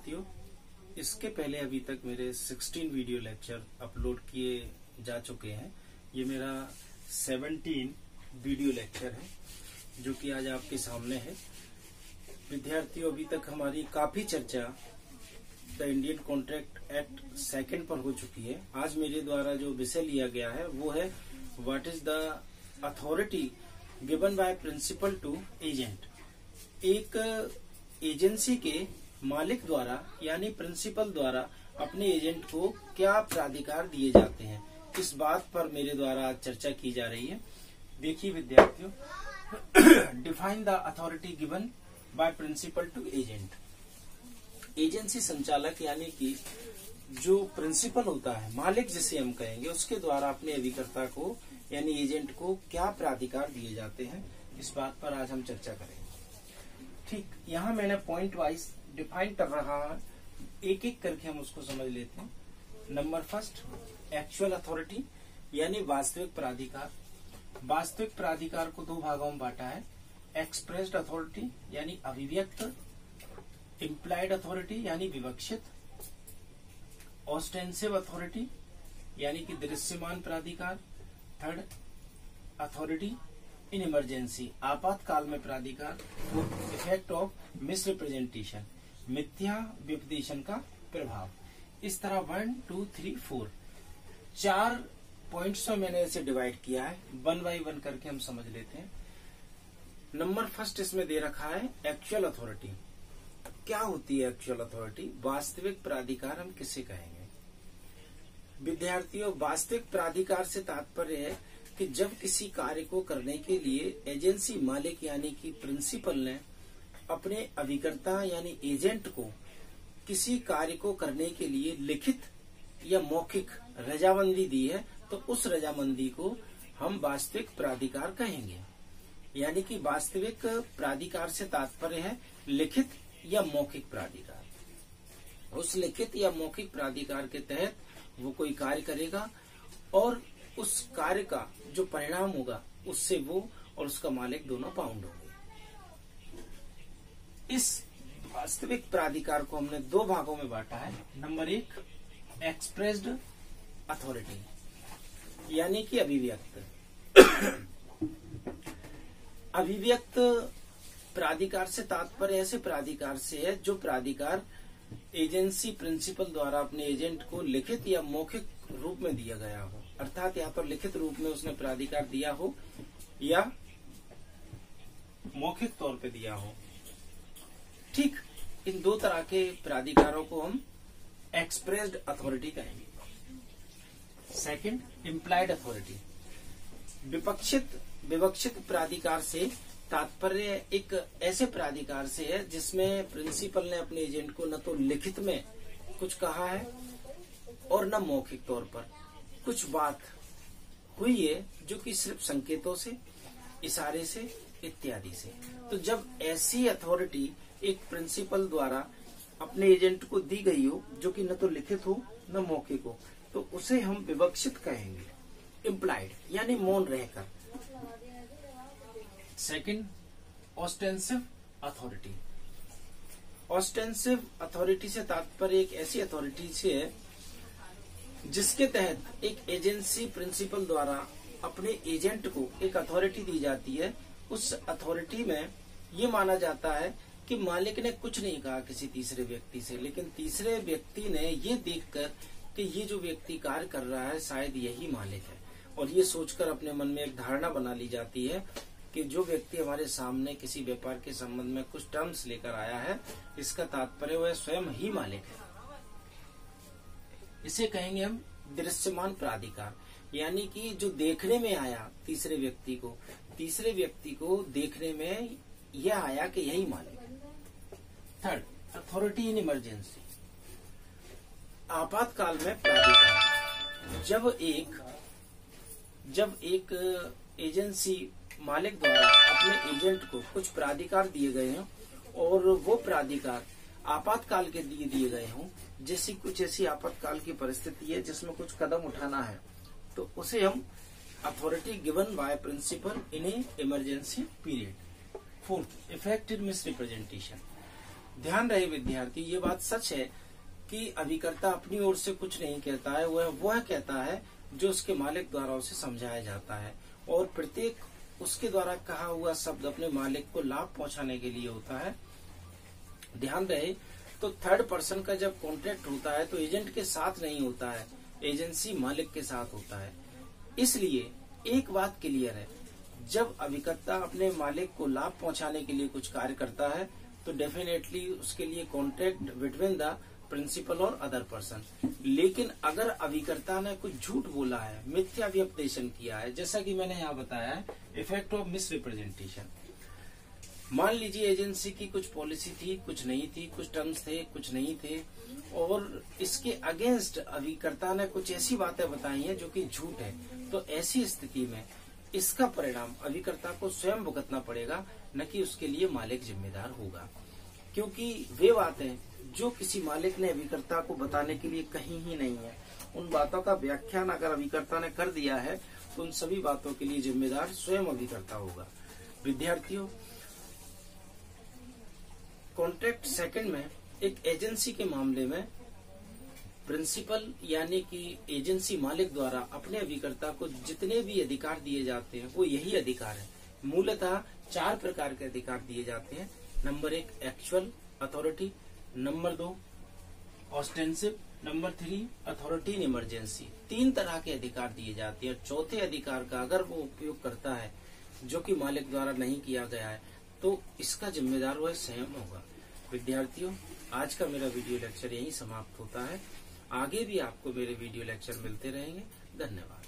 विद्यार्थियों, इसके पहले अभी तक मेरे 16 वीडियो लेक्चर अपलोड किए जा चुके हैं। ये मेरा 17 वीडियो लेक्चर है जो कि आज आपके सामने है। विद्यार्थियों, अभी तक हमारी काफी चर्चा the Indian contract act second पर हो चुकी है। आज मेरे द्वारा जो विषय लिया गया है वो है what is the authority given by principal to agent. एक एजेंसी के मालिक द्वारा यानी प्रिंसिपल द्वारा अपने एजेंट को क्या प्राधिकार दिए जाते हैं, इस बात पर मेरे द्वारा आज चर्चा की जा रही है। देखिए विद्यार्थियों, define the authority given by principal to agent. Agency संचालक यानी कि जो प्रिंसिपल होता है, मालिक जिसे हम कहेंगे, उसके द्वारा अपने अभिकर्ता को यानी एजेंट को क्या प्राधिकार दिए जाते हैं, इस बात पर आज हम चर्चा करेंगे। ठीक, यहाँ मैंने पॉइंट वाइज डिफाइन कर रहा है, एक एक करके हम उसको समझ लेते हैं। नंबर फर्स्ट, एक्चुअल अथॉरिटी यानी वास्तविक प्राधिकार। वास्तविक प्राधिकार को दो भागों में बांटा है, एक्सप्रेस्ड अथॉरिटी यानी अभिव्यक्त, इम्प्लाइड अथॉरिटी यानी विवक्षित, ऑस्टेंसिव अथॉरिटी यानी कि दृश्यमान प्राधिकार, थर्ड अथॉरिटी इन इमरजेंसी आपातकाल में प्राधिकार, इफेक्ट ऑफ मिसरिप्रेजेंटेशन मिथ्या विपदेशन का प्रभाव। इस तरह 1, 2, 3, 4 चार पॉइंट्स में मैंने इसे डिवाइड किया है। 1 बाय 1 करके हम समझ लेते हैं। नंबर फर्स्ट इसमें दे रखा है एक्चुअल अथॉरिटी। क्या होती है एक्चुअल अथॉरिटी? वास्तविक प्राधिकार हम किसे कहेंगे? विद्यार्थियों, वास्तविक प्राधिकार से तात्पर्य है कि जब किसी कार्य को करने के लिए एजेंसी मालिक यानी कि प्रिंसिपल ने अपने अभिकर्ता यानी एजेंट को किसी कार्य को करने के लिए लिखित या मौखिक रजामंदी दी है, तो उस रजामंदी को हम वास्तविक प्राधिकार कहेंगे। यानी कि वास्तविक प्राधिकार से तात्पर्य है लिखित या मौखिक प्राधिकार। उस लिखित या मौखिक प्राधिकार के तहत वो कोई कार्य करेगा और उस कार्य का जो परिणाम होगा उससे वो और उसका मालिक दोनों बाउंड होंगे। इस वास्तविक प्राधिकार को हमने दो भागों में बांटा है। नंबर 1, एक्सप्रेस्ड अथॉरिटी यानी कि अभिव्यक्त। अभिव्यक्त प्राधिकार से तात्पर्य ऐसे प्राधिकार से है जो प्राधिकार एजेंसी प्रिंसिपल द्वारा अपने एजेंट को लिखित या मौखिक रूप में दिया गया हो। अर्थात यहाँ पर लिखित रूप में उसने प्राधिकार दिया हो या मौखिक तौर पे दिया हो। ठीक, इन दो तरह के प्राधिकारों को हम एक्सप्रेस्ड अथॉरिटी कहेंगे। Second, implied authority. विवक्षित प्राधिकार से तात्पर्य एक ऐसे प्राधिकार से है जिसमें प्रिंसिपल ने अपने एजेंट को न तो लिखित में कुछ कहा है और न मौखिक तौर पर कुछ बात हुई है, जो कि सिर्फ संकेतों से, इशारे से, इत्यादि से। तो जब ऐसी अथॉरिटी एक प्रिंसिपल द्वारा अपने एजेंट को दी गई हो जो कि न तो लिखित हो न मौखिक हो, तो उसे हम विवक्षित कहेंगे, इम्प्लाइड यानी मौन रहकर। Second, ostensive authority. Ostensive authority से तात्पर्य एक ऐसी अथॉरिटी से है जिसके तहत एक एजेंसी प्रिंसिपल द्वारा अपने एजेंट को एक अथॉरिटी दी जाती है। उस अथॉरिटी में ये माना जाता है कि मालिक ने कुछ नहीं कहा किसी तीसरे व्यक्ति से, लेकिन तीसरे व्यक्ति ने ये देखकर कि ये जो व्यक्ति कार्य कर रहा है शायद यही मालिक है, और ये सोचकर अपने मन में एक धारणा बना ली जाती है कि जो व्यक्ति हमारे सामने किसी व्यापार के संबंध में कुछ टर्म्स लेकर आया है, इसका तात्पर्य वह स्वयं ही मालिक है। इसे कहेंगे हम दृश्यमान प्राधिकार, यानी कि जो देखने में आया तीसरे व्यक्ति को देखने में यह आया कि यही मालिक है। Third, authority in emergency. आपातकाल में प्राधिकार। जब एक एजेंसी मालिक द्वारा अपने एजेंट को कुछ प्राधिकार दिए गए हैं और वो प्राधिकार आपातकाल के लिए दिए गए हों, जैसी कुछ ऐसी आपातकाल की परिस्थिति है जिसमें कुछ कदम उठाना है, तो उसे हम authority given by principal in a emergency period. Fourth, effect in misrepresentation. ध्यान रहे विद्यार्थी, ये बात सच है कि अभिकर्ता अपनी ओर से कुछ नहीं कहता है, वह कहता है जो उसके मालिक द्वारा उसे समझाया जाता है, और प्रत्येक उसके द्वारा कहा हुआ शब्द अपने मालिक को लाभ पहुंचाने के लिए होता है। ध्यान रहे, तो थर्ड पर्सन का जब कॉन्ट्रैक्ट होता है तो एजेंट के साथ नहीं होता है, एजेंसी मालिक के साथ होता है। इसलिए एक बात क्लियर है, जब अभिकर्ता अपने मालिक को लाभ पहुंचाने के लिए कुछ कार्य करता है तो डेफिनेटली उसके लिए कॉन्ट्रैक्ट बिटवीन द प्रिंसिपल और अदर पर्सन। लेकिन अगर अभिकर्ता ने कुछ झूठ बोला है, मिथ्या व्यपदेशन किया है, जैसा कि मैंने यहाँ बताया है, इफेक्ट ऑफ मिस रिप्रेजेंटेशन। मान लीजिए एजेंसी की कुछ पॉलिसी थी, कुछ नहीं थी, कुछ टर्म्स थे, कुछ नहीं थे, और इसके अगेंस्ट अभिकर्ता ने कुछ ऐसी बातें बताई हैं जो कि झूठ है, तो ऐसी स्थिति में इसका परिणाम अभिकर्ता को स्वयं भुगतना पड़ेगा, न कि उसके लिए मालिक जिम्मेदार होगा। क्योंकि वे बातें जो किसी मालिक ने अभिकर्ता को बताने के लिए कहीं ही नहीं है, उन बातों का व्याख्यान अगर अभिकर्ता ने कर दिया है तो उन सभी बातों के लिए जिम्मेदार स्वयं अभिकर्ता होगा। विद्यार्थियों, कॉन्ट्रैक्ट सेकंड में एक एजेंसी के मामले में प्रिंसिपल यानी कि एजेंसी मालिक द्वारा अपने अभिकर्ता को जितने भी अधिकार दिए जाते हैं वो यही अधिकार है। मूलतः 4 प्रकार के अधिकार दिए जाते हैं। Number 1 actual authority, number 2 ostensive, number 3 authority in emergency. 3 तरह के अधिकार दिए जाते हैं। चौथे अधिकार का अगर वो उपयोग करता है जो कि मालिक द्वारा नहीं किया गया है तो इसका जिम्मेदार वह स्वयं होगा। विद्यार्थियों, आज का मेरा वीडियो लेक्चर यहीं समाप्त होता है। आगे भी आपको मेरे वीडियो लेक्चर मिलते रहेंगे। धन्यवाद।